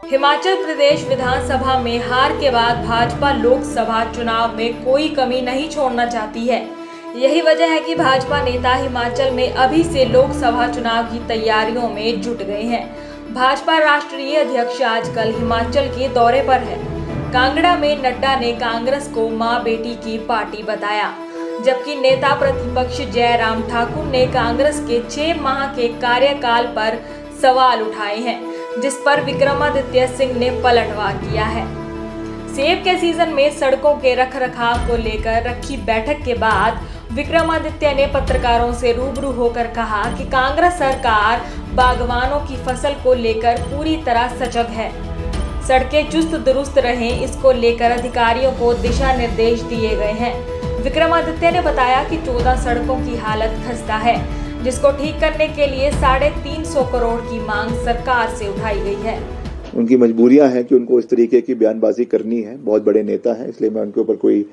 हिमाचल प्रदेश विधानसभा में हार के बाद भाजपा लोकसभा चुनाव में कोई कमी नहीं छोड़ना चाहती है। यही वजह है कि भाजपा नेता हिमाचल में अभी से लोकसभा चुनाव की तैयारियों में जुट गए हैं। भाजपा राष्ट्रीय अध्यक्ष आजकल हिमाचल के दौरे पर है। कांगड़ा में नड्डा ने कांग्रेस को मां बेटी की पार्टी बताया, जबकि नेता प्रतिपक्ष जयराम ठाकुर ने कांग्रेस के 6 माह के कार्यकाल पर सवाल उठाए हैं, जिस पर विक्रमादित्य सिंह ने पलटवार किया है। सेब के सीजन में सड़कों के रखरखाव को लेकर रखी बैठक के बाद विक्रमादित्य ने पत्रकारों से रूबरू होकर कहा कि कांग्रेस सरकार बागवानों की फसल को लेकर पूरी तरह सजग है। सड़कें चुस्त दुरुस्त रहें, इसको लेकर अधिकारियों को दिशा निर्देश दिए गए हैं। विक्रमादित्य ने बताया कि 14 सड़कों की हालत खस्ता है, जिसको ठीक करने के लिए 350 करोड़ की मांग सरकार से उठाई गई है। उनकी मजबूरियां हैं कि उनको इस तरीके की बयानबाजी करनी है। बहुत बड़े नेता हैं, इसलिए मैं उनके ऊपर कोई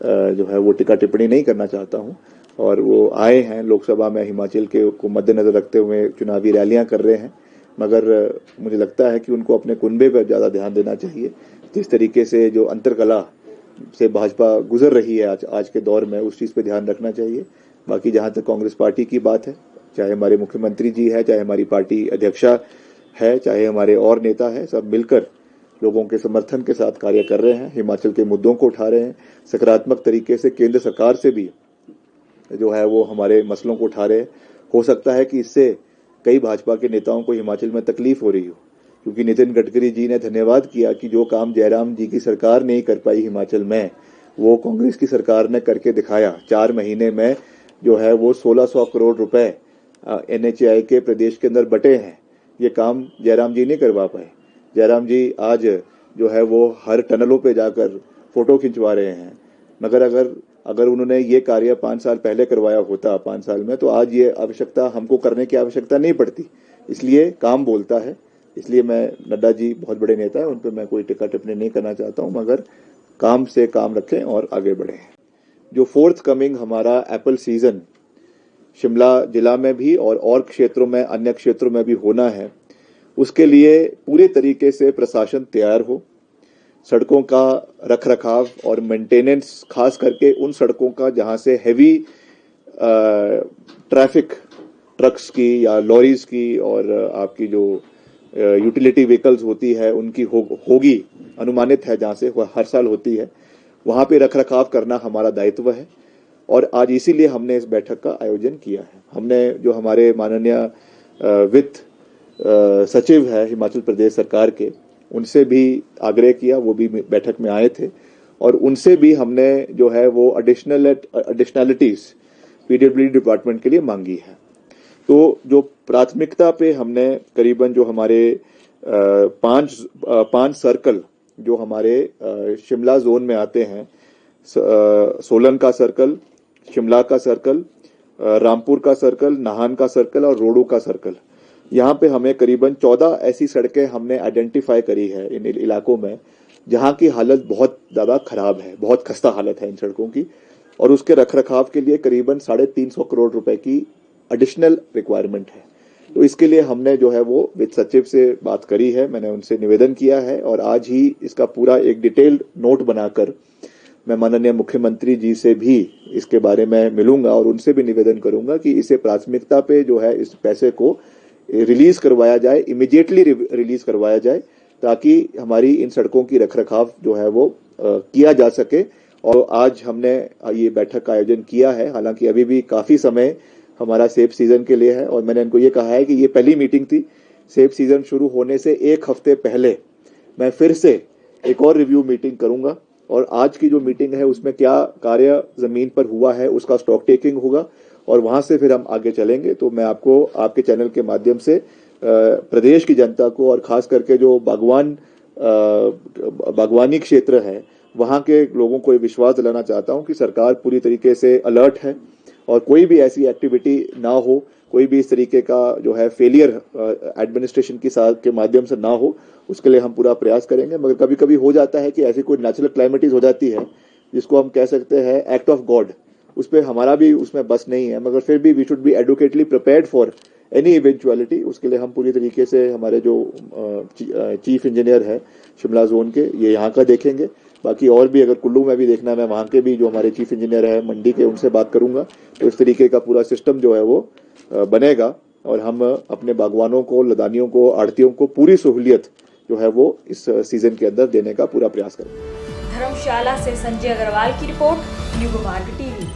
जो है वो टिक्का टिप्पणी नहीं करना चाहता हूं। और वो आए हैं लोकसभा में, हिमाचल के को मद्देनजर रखते हुए चुनावी रैलियां कर रहे हैं, मगर मुझे लगता है कि उनको अपने कुनबे पर ज्यादा ध्यान देना चाहिए। जिस तरीके से जो अंतरकला से भाजपा गुजर रही है आज के दौर में, उस चीज पे ध्यान रखना चाहिए। बाकी जहां तक कांग्रेस पार्टी की बात है, चाहे हमारे मुख्यमंत्री जी है, चाहे हमारी पार्टी अध्यक्षा है, चाहे हमारे और नेता है, सब मिलकर लोगों के समर्थन के साथ कार्य कर रहे हैं। हिमाचल के मुद्दों को उठा रहे हैं, सकारात्मक तरीके से केंद्र सरकार से भी जो है वो हमारे मसलों को उठा रहे हैं। हो सकता है कि इससे कई भाजपा के नेताओं को हिमाचल में तकलीफ हो रही हो, क्योंकि नितिन गडकरी जी ने धन्यवाद किया कि जो काम जयराम जी की सरकार नहीं कर पाई हिमाचल में, वो कांग्रेस की सरकार ने करके दिखाया। 4 महीने में जो है वो 1600 करोड़ रुपए NHAI के प्रदेश के अंदर बटे हैं। ये काम जयराम जी नहीं करवा पाए। जयराम जी आज जो है वो हर टनलों पे जाकर फोटो खिंचवा रहे हैं, मगर अगर उन्होंने ये कार्य 5 साल पहले करवाया होता, 5 साल में, तो आज ये आवश्यकता हमको करने की आवश्यकता नहीं पड़ती। इसलिए काम बोलता है। इसलिए मैं नड्डा जी बहुत बड़े नेता है, उन पर मैं कोई टिक्का टिप्पणी नहीं करना चाहता हूं, मगर काम से काम रखें और आगे बढ़े। जो फोर्थ कमिंग हमारा एप्पल सीजन शिमला जिला में भी और क्षेत्रों में, अन्य क्षेत्रों में भी होना है, उसके लिए पूरे तरीके से प्रशासन तैयार हो। सड़कों का रखरखाव और मेंटेनेंस, खास करके उन सड़कों का जहां से हैवी ट्रैफिक ट्रक्स की या लॉरीज की और आपकी जो यूटिलिटी व्हीकल्स होती है उनकी होगी, अनुमानित है, जहां से हर साल होती है, वहां पे रखरखाव करना हमारा दायित्व है। और आज इसीलिए हमने इस बैठक का आयोजन किया है। हमने जो हमारे माननीय वित्त सचिव है हिमाचल प्रदेश सरकार के, उनसे भी आग्रह किया, वो भी बैठक में आए थे, और उनसे भी हमने जो है वो एडिशनलिटीज PWD डिपार्टमेंट के लिए मांगी है। तो जो प्राथमिकता पे हमने करीबन जो हमारे 5 सर्कल जो हमारे शिमला जोन में आते हैं, सोलन का सर्कल, शिमला का सर्कल, रामपुर का सर्कल, नाहन का सर्कल और रोडू का सर्कल, यहाँ पे हमें करीबन 14 ऐसी सड़कें हमने आइडेंटिफाई करी है इन इलाकों में, जहाँ की हालत बहुत ज्यादा खराब है, बहुत खस्ता हालत है इन सड़कों की, और उसके रखरखाव के लिए करीबन 350 करोड़ रुपए की एडिशनल रिक्वायरमेंट है। तो इसके लिए हमने जो है वो वित्त सचिव से बात करी है, मैंने उनसे निवेदन किया है, और आज ही इसका पूरा एक डिटेल्ड नोट बनाकर मैं माननीय मुख्यमंत्री जी से भी इसके बारे में मिलूंगा और उनसे भी निवेदन करूंगा कि इसे प्राथमिकता पे जो है इस पैसे को रिलीज करवाया जाए, इमीडिएटली रिलीज करवाया जाए, ताकि हमारी इन सड़कों की रखरखाव जो है वो किया जा सके। और आज हमने ये बैठक का आयोजन किया है। हालांकि अभी भी काफी समय हमारा सेब सीजन के लिए है, और मैंने इनको ये कहा है कि ये पहली मीटिंग थी। सेब सीजन शुरू होने से 1 हफ्ते पहले मैं फिर से एक और रिव्यू मीटिंग करूंगा, और आज की जो मीटिंग है उसमें क्या कार्य जमीन पर हुआ है उसका स्टॉक टेकिंग होगा, और वहां से फिर हम आगे चलेंगे। तो मैं आपको आपके चैनल के माध्यम से प्रदेश की जनता को, और खास करके जो बागवानी क्षेत्र है वहां के लोगों को ये विश्वास दिलाना चाहता हूं कि सरकार पूरी तरीके से अलर्ट है, और कोई भी ऐसी एक्टिविटी ना हो, कोई भी इस तरीके का जो है फेलियर एडमिनिस्ट्रेशन के माध्यम से ना हो, उसके लिए हम पूरा प्रयास करेंगे। मगर कभी कभी हो जाता है कि ऐसी कोई नेचुरल क्लाइमेटीज हो जाती है जिसको हम कह सकते हैं एक्ट ऑफ गॉड, उस पर हमारा भी उसमें बस नहीं है, मगर फिर भी we should be adequately prepared for any eventuality, उसके लिए हम पूरी तरीके से हमारे जो चीफ इंजीनियर है शिमला जोन के, ये यहाँ का देखेंगे। बाकी और भी अगर कुल्लू में भी देखना है, मैं वहाँ के भी जो हमारे चीफ इंजीनियर है मंडी के, उनसे बात करूंगा। तो इस तरीके का पूरा सिस्टम जो है वो बनेगा और हम अपने बागवानों को, लदानियों को, आड़तियों को पूरी सहूलियत जो है वो इस सीजन के अंदर देने का पूरा प्रयास करेंगे। धर्मशाला से संजय अग्रवाल की रिपोर्ट, युग मार्ग टीवी।